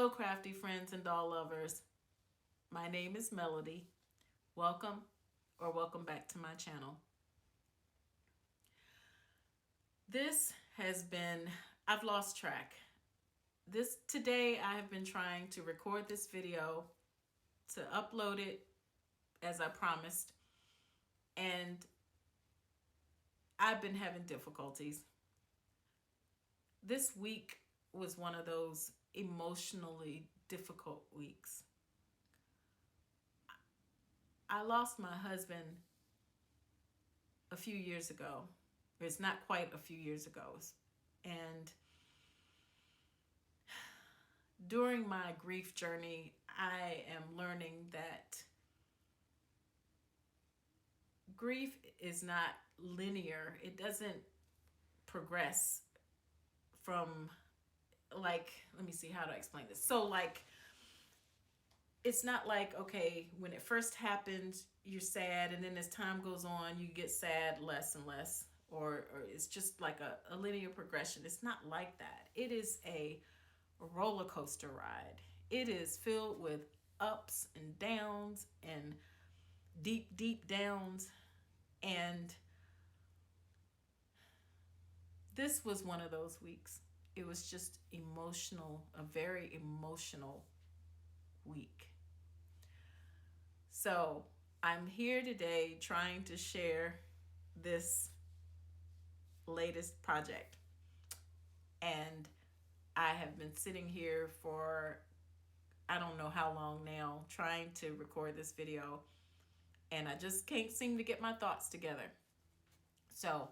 Hello, crafty friends and doll lovers. My name is Melody. Welcome or welcome back to my channel. This has been, I've lost track. Today I have been trying to record this video to upload it as I promised, and I've been having difficulties. This week was one of those emotionally difficult weeks. I lost my husband a few years ago. It's not quite a few years ago. And during my grief journey, I am learning that grief is not linear. It doesn't progress from, like, let me see how to explain this. So, like, it's not like, okay, when it first happens, you're sad, and then as time goes on, you get sad less and less, or it's just like a linear progression. It's not like that. It is a roller coaster ride. It is filled with ups and downs and deep, deep downs. And this was one of those weeks. It was just emotional, a very emotional week. So I'm here today trying to share this latest project. And I have been sitting here for I don't know how long now trying to record this video, and I just can't seem to get my thoughts together. So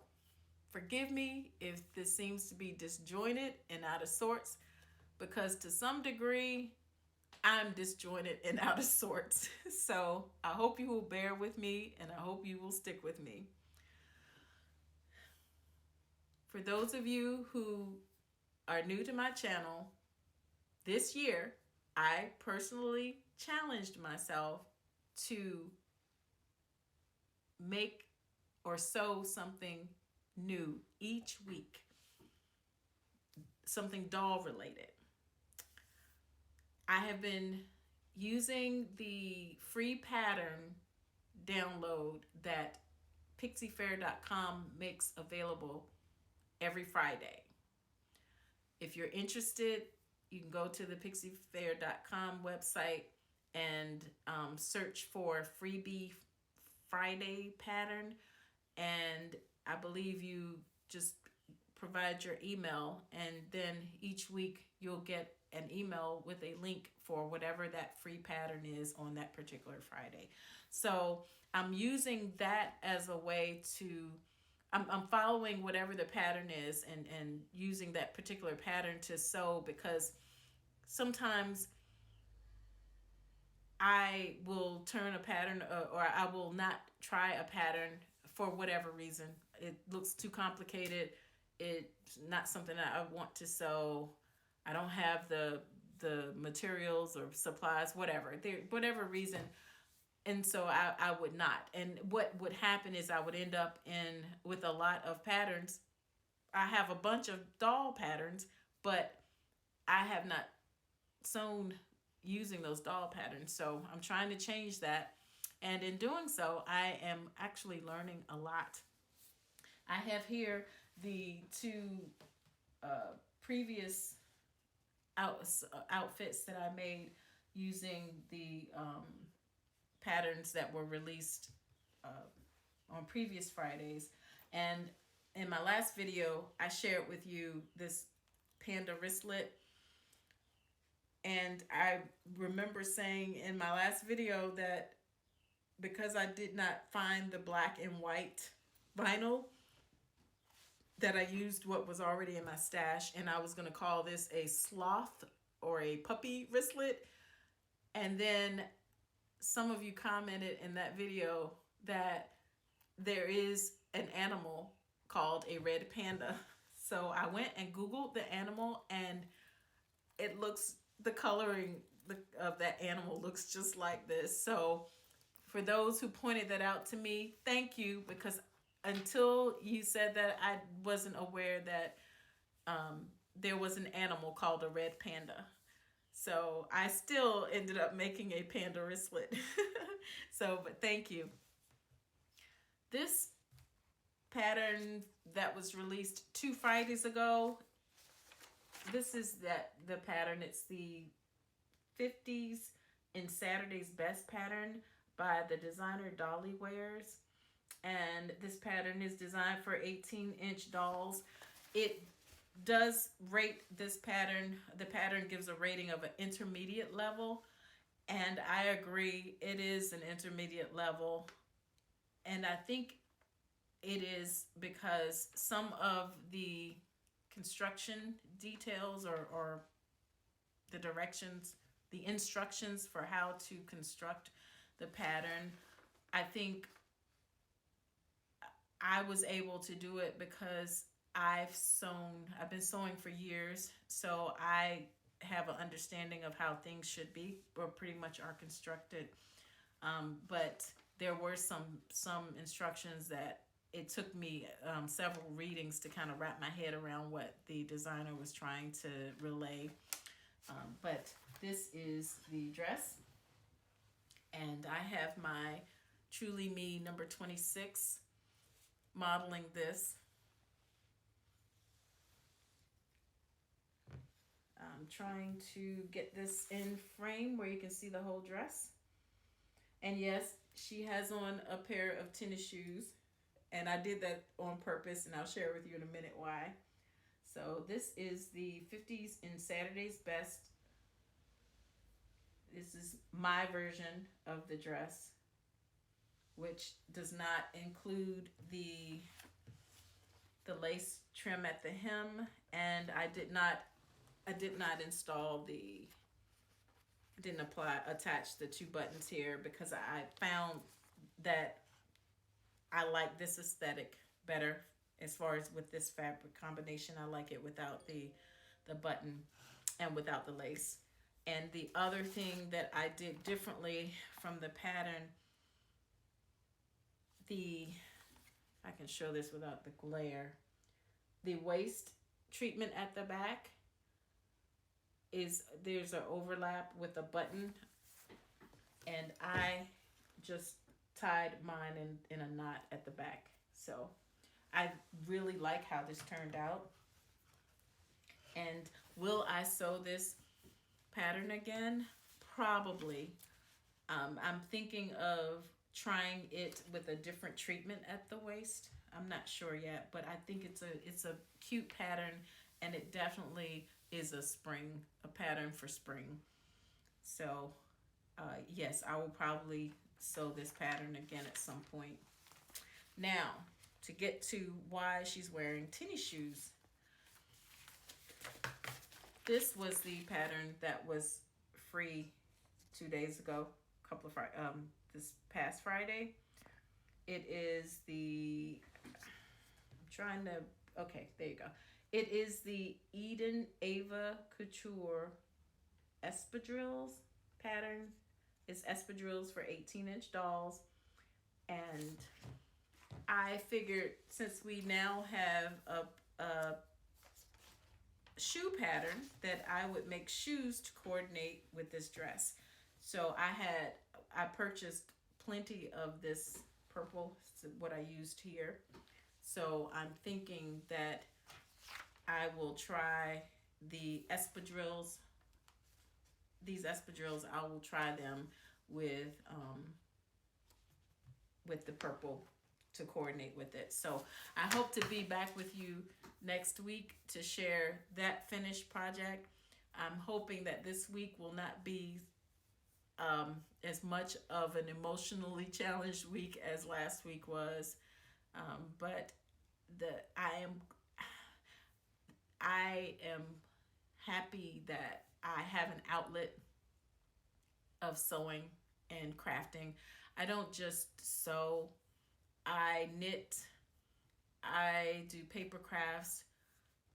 forgive me if this seems to be disjointed and out of sorts, because to some degree I'm disjointed and out of sorts. So I hope you will bear with me, and I hope you will stick with me. For those of you who are new to my channel, this year I personally challenged myself to make or sew something new each week, something doll related. I have been using the free pattern download that Pixie.com makes available every Friday. If you're interested, you can go to the Pixie.com website and search for Freebie Friday pattern, and I believe you just provide your email, and then each week you'll get an email with a link for whatever that free pattern is on that particular Friday. So I'm using that as a way to I'm following whatever the pattern is, and using that particular pattern to sew, because sometimes I will turn a pattern, or I will not try a pattern for whatever reason. It looks too complicated. It's not something that I want to sew. I don't have the materials or supplies, whatever reason. And so I would not. And what would happen is I would end up with a lot of patterns. I have a bunch of doll patterns, but I have not sewn using those doll patterns. So I'm trying to change that. And in doing so, I am actually learning a lot. I have here the two previous outfits that I made using the patterns that were released on previous Fridays. And in my last video, I shared with you this panda wristlet. And I remember saying in my last video that because I did not find the black and white vinyl, that I used what was already in my stash, and I was going to call this a sloth or a puppy wristlet. And then some of you commented in that video that there is an animal called a red panda. So I went and Googled the animal, and the coloring of that animal looks just like this. So for those who pointed that out to me, thank you, because until you said that, I wasn't aware that there was an animal called a red panda. So I still ended up making a panda wristlet. So, but thank you. This pattern that was released 2 Fridays ago, this is the pattern. It's the 50s in Saturday's Best pattern by the designer Dolly Wares. And this pattern is designed for 18-inch dolls. It does rate this pattern. The pattern gives a rating of an intermediate level. And I agree, it is an intermediate level. And I think it is because some of the construction details or the directions, the instructions for how to construct the pattern, I think I was able to do it because I've been sewing for years, so I have an understanding of how things should be or pretty much are constructed. But there were some instructions that it took me several readings to kind of wrap my head around what the designer was trying to relay. But this is the dress, and I have my Truly Me number 26 modeling this. I'm trying to get this in frame where you can see the whole dress. And yes, she has on a pair of tennis shoes, and I did that on purpose, and I'll share with you in a minute why. So this is the 50s in Saturday's Best. This is my version of the dress, which does not include the lace trim at the hem, and I did not install the didn't attach the two buttons here because I found that I like this aesthetic better as far as with this fabric combination. I like it without the button and without the lace. And the other thing that I did differently from the pattern, I can show this without the glare. The waist treatment at the back is there's an overlap with a button, and I just tied mine in a knot at the back. So I really like how this turned out. And will I sew this pattern again? Probably. I'm thinking of trying it with a different treatment at the waist. I'm not sure yet, but I think it's a cute pattern, and it definitely is a pattern for spring. So yes, I will probably sew this pattern again at some point. Now, to get to why she's wearing tennis shoes. This was the pattern that was free 2 days ago, this past Friday. It is okay, there you go. It is the Eden Ava Couture espadrilles pattern. It's espadrilles for 18-inch dolls. And I figured since we now have a shoe pattern that I would make shoes to coordinate with this dress. So I purchased plenty of this purple, what I used here. So I'm thinking that I will try the espadrilles. These espadrilles, I will try them with the purple to coordinate with it. So I hope to be back with you next week to share that finished project. I'm hoping that this week will not be as much of an emotionally challenged week as last week was, but I am happy that I have an outlet of sewing and crafting. I don't just sew. I knit. I do paper crafts.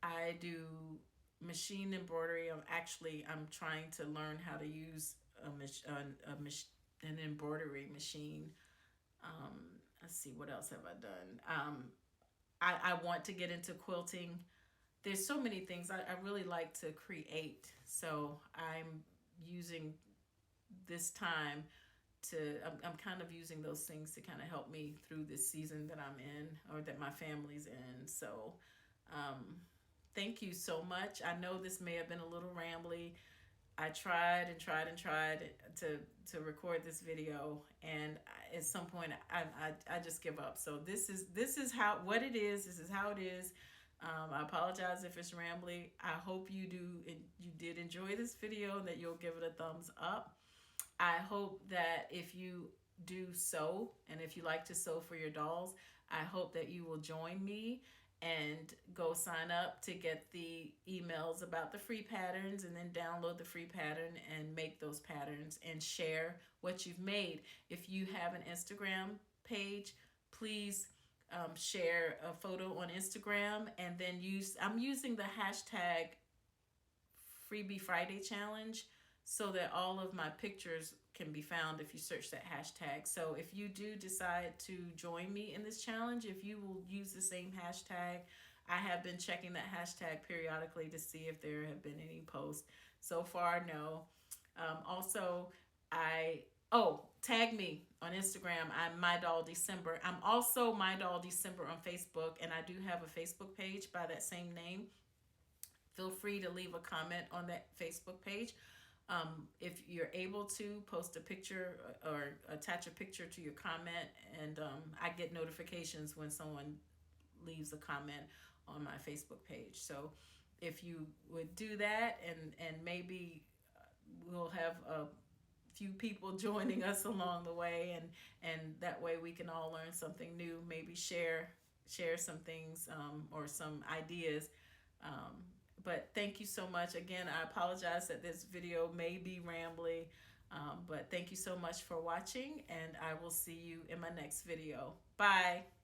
I do machine embroidery. I'm trying to learn how to use an embroidery machine. Let's see, what else have I done? I want to get into quilting. there's so many things I really like to create. So I'm using this time to, I'm kind of using those things to kind of help me through this season that I'm in, or that my family's in. So um, thank you so much. I know this may have been a little rambly. I tried and tried and tried to record this video, and at some point I just give up. So this is how, what it is. This is how it is. I apologize if it's rambly. I hope you did enjoy this video, and that you'll give it a thumbs up. I hope that if you do sew, and if you like to sew for your dolls, I hope that you will join me and go sign up to get the emails about the free patterns, and then download the free pattern and make those patterns and share what you've made. If you have an Instagram page, please share a photo on Instagram, and then I'm using the hashtag Freebie Friday Challenge, so that all of my pictures can be found if you search that hashtag. So if you do decide to join me in this challenge, if you will use the same hashtag, I have been checking that hashtag periodically to see if there have been any posts. So far, no. Also, tag me on Instagram. I'm My Doll December. I'm also My Doll December on Facebook, and I do have a Facebook page by that same name. Feel free to leave a comment on that Facebook page. If you're able to post a picture or attach a picture to your comment, and I get notifications when someone leaves a comment on my Facebook page. So if you would do that, and maybe we'll have a few people joining us along the way, and that way we can all learn something new, maybe share some things, or some ideas. But thank you so much. Again, I apologize that this video may be rambly, but thank you so much for watching, and I will see you in my next video. Bye.